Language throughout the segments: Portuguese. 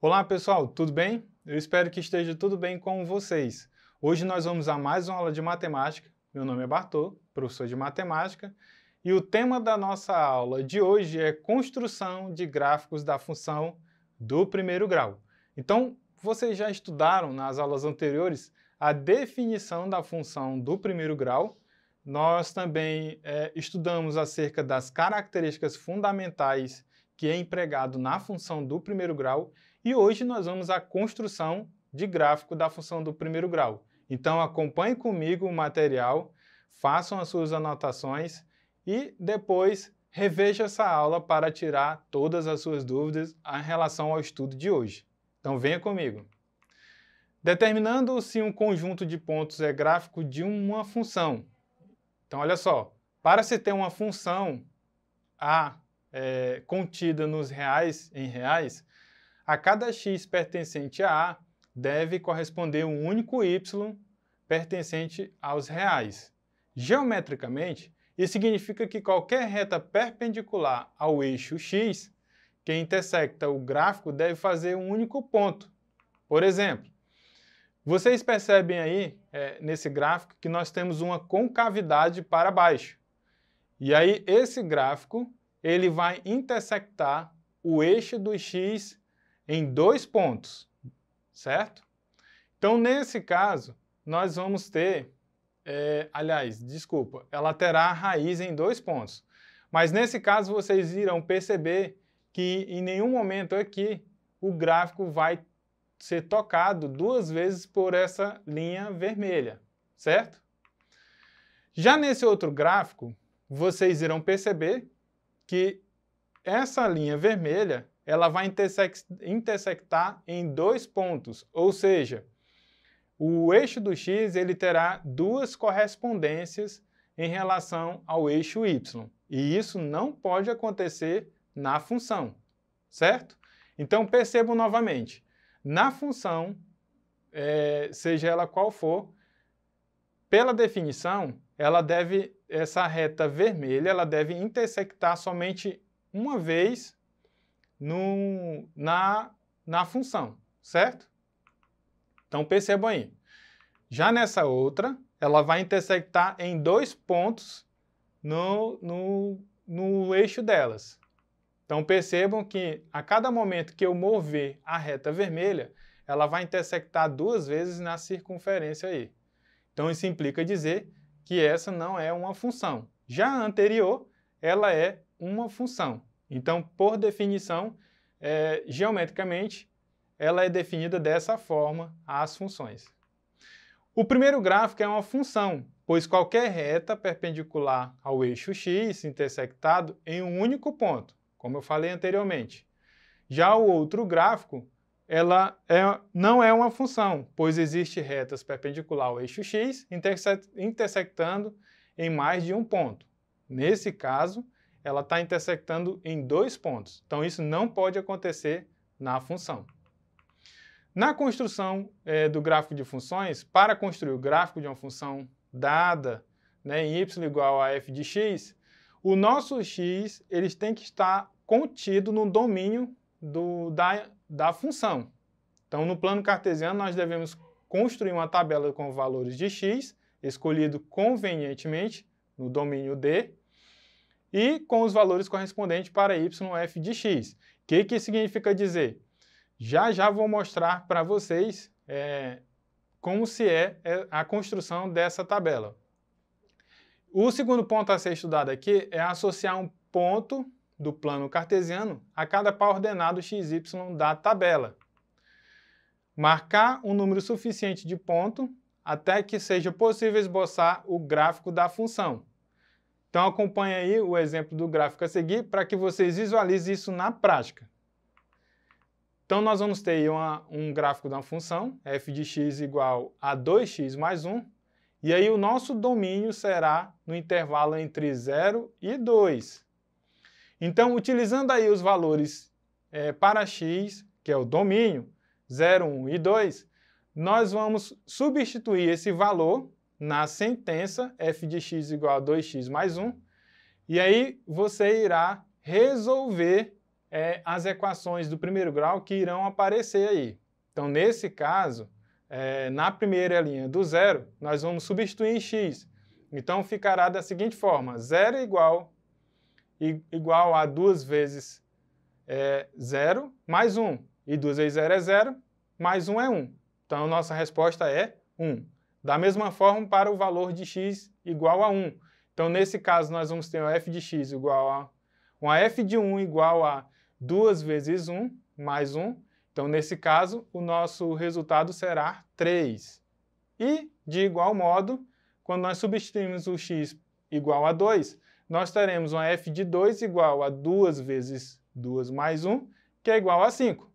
Olá pessoal, tudo bem? Eu espero que esteja tudo bem com vocês. Hoje nós vamos a mais uma aula de matemática. Meu nome é Bartô, professor de matemática, e o tema da nossa aula de hoje é construção de gráficos da função do primeiro grau. Então, vocês já estudaram nas aulas anteriores a definição da função do primeiro grau. Nós também estudamos acerca das características fundamentais que é empregado na função do primeiro grau, e hoje nós vamos à construção de gráfico da função do primeiro grau. Então acompanhe comigo o material, façam as suas anotações e depois reveja essa aula para tirar todas as suas dúvidas em relação ao estudo de hoje. Então venha comigo. Determinando se um conjunto de pontos é gráfico de uma função. Então olha só, para se ter uma função A contida nos reais, em reais, a cada x pertencente a A deve corresponder um único y pertencente aos reais. Geometricamente, isso significa que qualquer reta perpendicular ao eixo x que intersecta o gráfico deve fazer um único ponto. Por exemplo, vocês percebem aí nesse gráfico que nós temos uma concavidade para baixo. E aí esse gráfico ele vai intersectar o eixo do x em dois pontos, certo? Então, nesse caso, nós vamos ter, ela terá a raiz em dois pontos. Mas nesse caso, vocês irão perceber que em nenhum momento aqui o gráfico vai ser tocado duas vezes por essa linha vermelha, certo? Já nesse outro gráfico, vocês irão perceber que essa linha vermelha ela vai intersectar em dois pontos, ou seja, o eixo do x ele terá duas correspondências em relação ao eixo y, e isso não pode acontecer na função, certo? Então percebam novamente, na função, seja ela qual for, pela definição, essa reta vermelha ela deve intersectar somente uma vez na função, certo? Então percebam aí. Já nessa outra, ela vai intersectar em dois pontos no eixo delas. Então percebam que a cada momento que eu mover a reta vermelha, ela vai intersectar duas vezes na circunferência aí. Então isso implica dizer que essa não é uma função. Já a anterior, ela é uma função. Então, por definição, geometricamente, ela é definida dessa forma, as funções. O primeiro gráfico é uma função, pois qualquer reta perpendicular ao eixo x intersectado em um único ponto, como eu falei anteriormente. Já o outro gráfico, ela não é uma função, pois existe retas perpendiculares ao eixo x intersectando em mais de um ponto. Nesse caso, ela está intersectando em dois pontos. Então, isso não pode acontecer na função. Na construção do gráfico de funções, para construir o gráfico de uma função dada em y igual a f de x, o nosso x eles tem que estar contido no domínio da função. Então, no plano cartesiano, nós devemos construir uma tabela com valores de x, escolhido convenientemente no domínio D, e com os valores correspondentes para y, f de x. O que significa dizer? Já vou mostrar para vocês como se é a construção dessa tabela. O segundo ponto a ser estudado aqui é associar um ponto do plano cartesiano a cada par ordenado x, y da tabela. Marcar um número suficiente de pontos até que seja possível esboçar o gráfico da função. Então acompanhe aí o exemplo do gráfico a seguir para que vocês visualizem isso na prática. Então nós vamos ter aí um gráfico da função, f de x igual a 2x mais 1, e aí o nosso domínio será no intervalo entre 0 e 2. Então, utilizando aí os valores para x, que é o domínio, 0, 1 e 2, nós vamos substituir esse valor na sentença f de x igual a 2x mais 1, e aí você irá resolver as equações do primeiro grau que irão aparecer aí. Então, nesse caso, na primeira linha do zero, nós vamos substituir em x. Então, ficará da seguinte forma: 0 igual a 2 vezes 0 mais 1. E 2 vezes 0 é 0, mais 1 é 1. Então, a nossa resposta é 1. Da mesma forma, para o valor de x igual a 1. Então, nesse caso, nós vamos ter o f de x igual a... uma f de 1 igual a 2 vezes 1 mais 1. Então, nesse caso, o nosso resultado será 3. E, de igual modo, quando nós substituímos o x igual a 2, nós teremos uma f de 2 igual a 2 vezes 2 mais 1, que é igual a 5.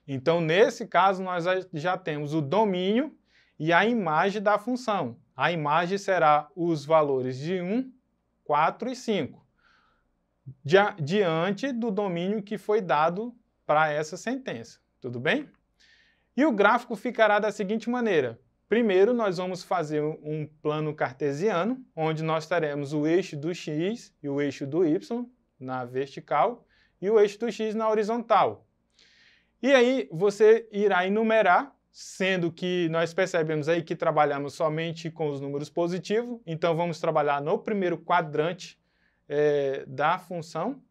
Então, nesse caso, nós já temos o domínio e a imagem da função. A imagem será os valores de 1, 4 e 5, diante do domínio que foi dado para essa sentença. Tudo bem? E o gráfico ficará da seguinte maneira. Primeiro, nós vamos fazer um plano cartesiano, onde nós teremos o eixo do x e o eixo do y na vertical e o eixo do x na horizontal. E aí você irá enumerar, sendo que nós percebemos aí que trabalhamos somente com os números positivos, então vamos trabalhar no primeiro quadrante da função.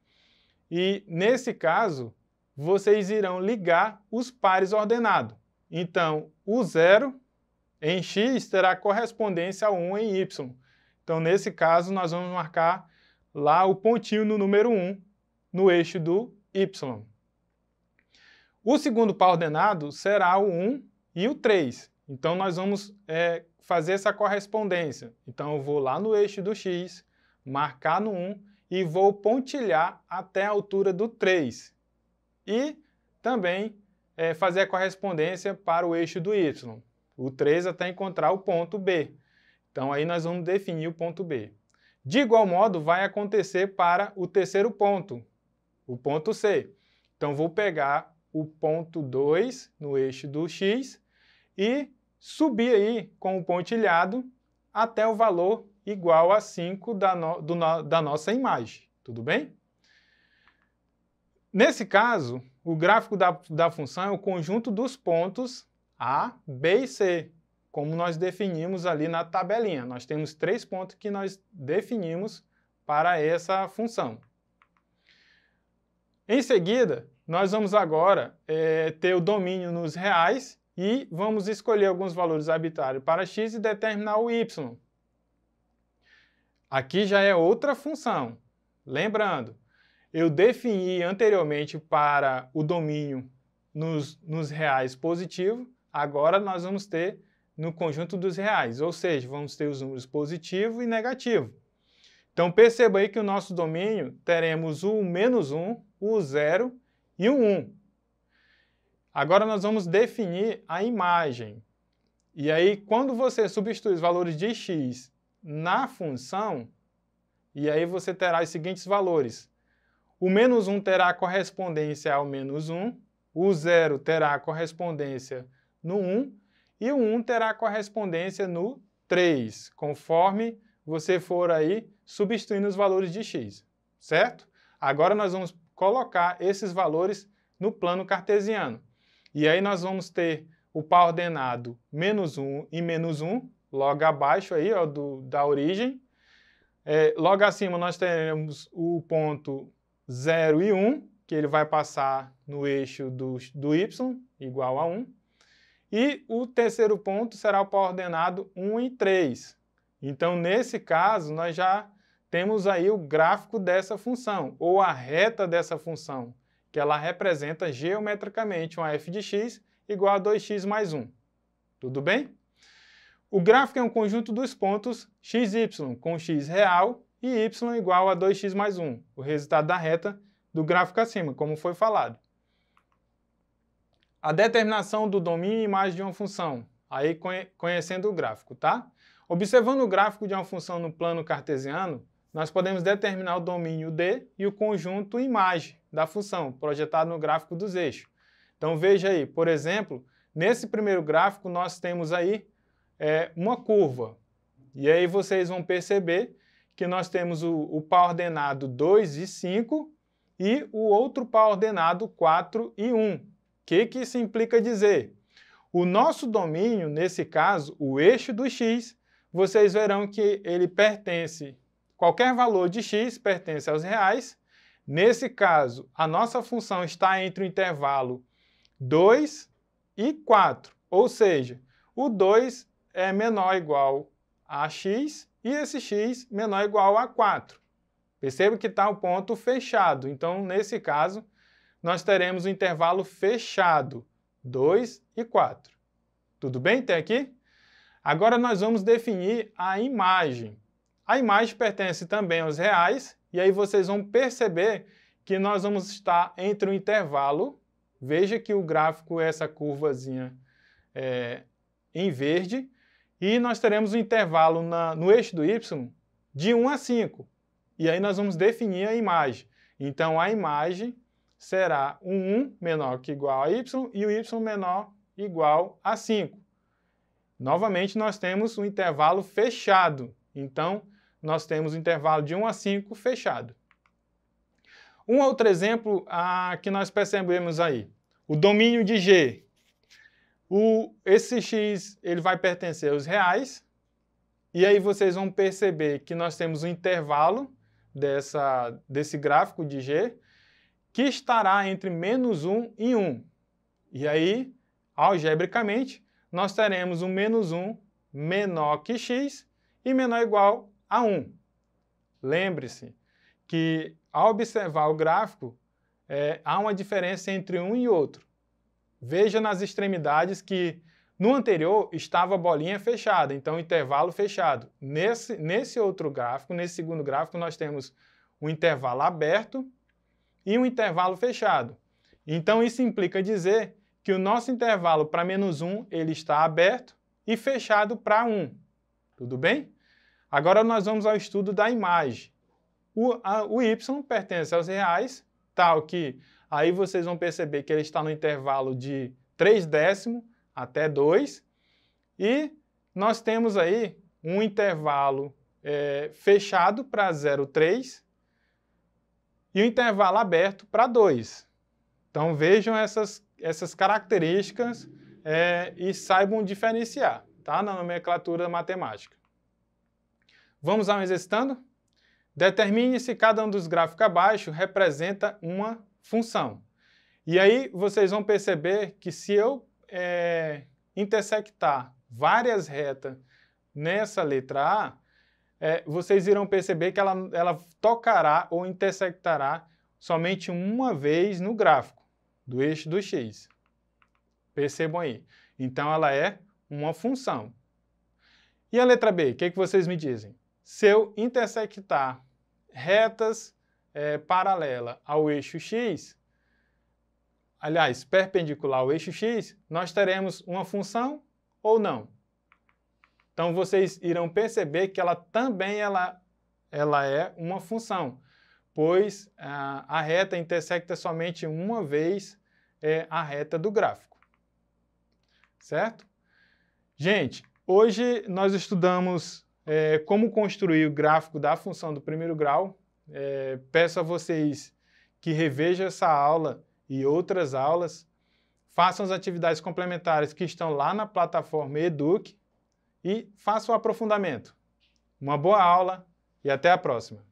E nesse caso, vocês irão ligar os pares ordenados. Então, o 0 em x terá correspondência a 1 em y. Então, nesse caso, nós vamos marcar lá o pontinho no número 1, no eixo do y. O segundo par ordenado será o 1 e o 3. Então, nós vamos fazer essa correspondência. Então, eu vou lá no eixo do x, marcar no 1 e vou pontilhar até a altura do 3. E também fazer a correspondência para o eixo do y. O 3 até encontrar o ponto B. Então, aí nós vamos definir o ponto B. De igual modo, vai acontecer para o terceiro ponto, o ponto C. Então, vou pegar o ponto 2 no eixo do x e subir aí com o pontilhado até o valor igual a 5 da nossa imagem. Tudo bem? Nesse caso, o gráfico da função é o conjunto dos pontos A, B e C, como nós definimos ali na tabelinha. Nós temos 3 pontos que nós definimos para essa função. Em seguida, nós vamos agora ter o domínio nos reais e vamos escolher alguns valores arbitrários para x e determinar o y. Aqui já é outra função. Lembrando, eu defini anteriormente para o domínio nos reais positivo, agora nós vamos ter no conjunto dos reais, ou seja, vamos ter os números positivo e negativo. Então, perceba aí que o nosso domínio teremos o menos 1, o 0 e o 1. Agora nós vamos definir a imagem. E aí, quando você substitui os valores de x na função, e aí você terá os seguintes valores. O menos 1 terá correspondência ao menos 1, o 0 terá correspondência no 1 e o 1 terá correspondência no 3, conforme você for aí substituindo os valores de x, certo? Agora nós vamos colocar esses valores no plano cartesiano. E aí nós vamos ter o par ordenado menos 1 e menos 1, logo abaixo aí, ó, da origem. Logo acima nós teremos o ponto 0 e 1, que ele vai passar no eixo do y, igual a 1. E o terceiro ponto será o par ordenado 1 e 3. Então, nesse caso, nós já temos aí o gráfico dessa função, ou a reta dessa função, que ela representa geometricamente uma f de x igual a 2x mais 1. Tudo bem? O gráfico é um conjunto dos pontos x, y, com x real e y igual a 2x mais 1, o resultado da reta do gráfico acima, como foi falado. A determinação do domínio e imagem de uma função, aí conhecendo o gráfico, tá? Observando o gráfico de uma função no plano cartesiano, nós podemos determinar o domínio D e o conjunto imagem da função, projetado no gráfico dos eixos. Então veja aí, por exemplo, nesse primeiro gráfico nós temos aí uma curva. E aí vocês vão perceber que nós temos o par ordenado 2 e 5, e o outro par ordenado 4 e 1. O que isso implica dizer? O nosso domínio, nesse caso, o eixo do x, vocês verão que ele pertence, qualquer valor de x pertence aos reais. Nesse caso, a nossa função está entre o intervalo 2 e 4, ou seja, o 2 é menor ou igual a x e esse x menor ou igual a 4. Perceba que está o ponto fechado, então, nesse caso, nós teremos o intervalo fechado, 2 e 4. Tudo bem até aqui? Agora nós vamos definir a imagem. A imagem pertence também aos reais, e aí vocês vão perceber que nós vamos estar entre o intervalo, veja que o gráfico é essa curvazinha em verde, e nós teremos um intervalo no eixo do y de 1 a 5. E aí nós vamos definir a imagem. Então a imagem será o 1 menor que igual a y e o y menor igual a 5. Novamente, nós temos um intervalo fechado. Então, nós temos o intervalo de 1 a 5 fechado. Um outro exemplo que nós percebemos aí. O domínio de G. Esse x ele vai pertencer aos reais. E aí vocês vão perceber que nós temos um intervalo desse gráfico de G que estará entre -1 e 1. E aí, algebricamente, nós teremos um -1 menor que x e menor ou igual a 1. Lembre-se que, ao observar o gráfico, há uma diferença entre um e outro. Veja nas extremidades que no anterior estava a bolinha fechada, então intervalo fechado. Nesse outro gráfico, nesse segundo gráfico, nós temos um intervalo aberto e um intervalo fechado. Então isso implica dizer que o nosso intervalo para -1 ele está aberto e fechado para 1. Tudo bem? Agora nós vamos ao estudo da imagem. O y pertence aos reais, tal que aí vocês vão perceber que ele está no intervalo de 3/10 até 2. E nós temos aí um intervalo fechado para 0,3 e um intervalo aberto para 2. Então vejam essas características e saibam diferenciar, tá? Na nomenclatura matemática. Vamos ao exercitando? Determine se cada um dos gráficos abaixo representa uma função. E aí vocês vão perceber que se eu intersectar várias retas nessa letra A, vocês irão perceber que ela tocará ou intersectará somente uma vez no gráfico do eixo do x. Percebam aí. Então, ela é uma função. E a letra B? O que vocês me dizem? Se eu intersectar retas paralelas ao eixo x, aliás, perpendicular ao eixo x, nós teremos uma função ou não? Então, vocês irão perceber que ela também é uma função, pois a reta intersecta somente uma vez a reta do gráfico. Certo? Gente, hoje nós estudamos como construir o gráfico da função do primeiro grau. Peço a vocês que revejam essa aula e outras aulas, façam as atividades complementares que estão lá na plataforma Eduque e façam o aprofundamento. Uma boa aula e até a próxima!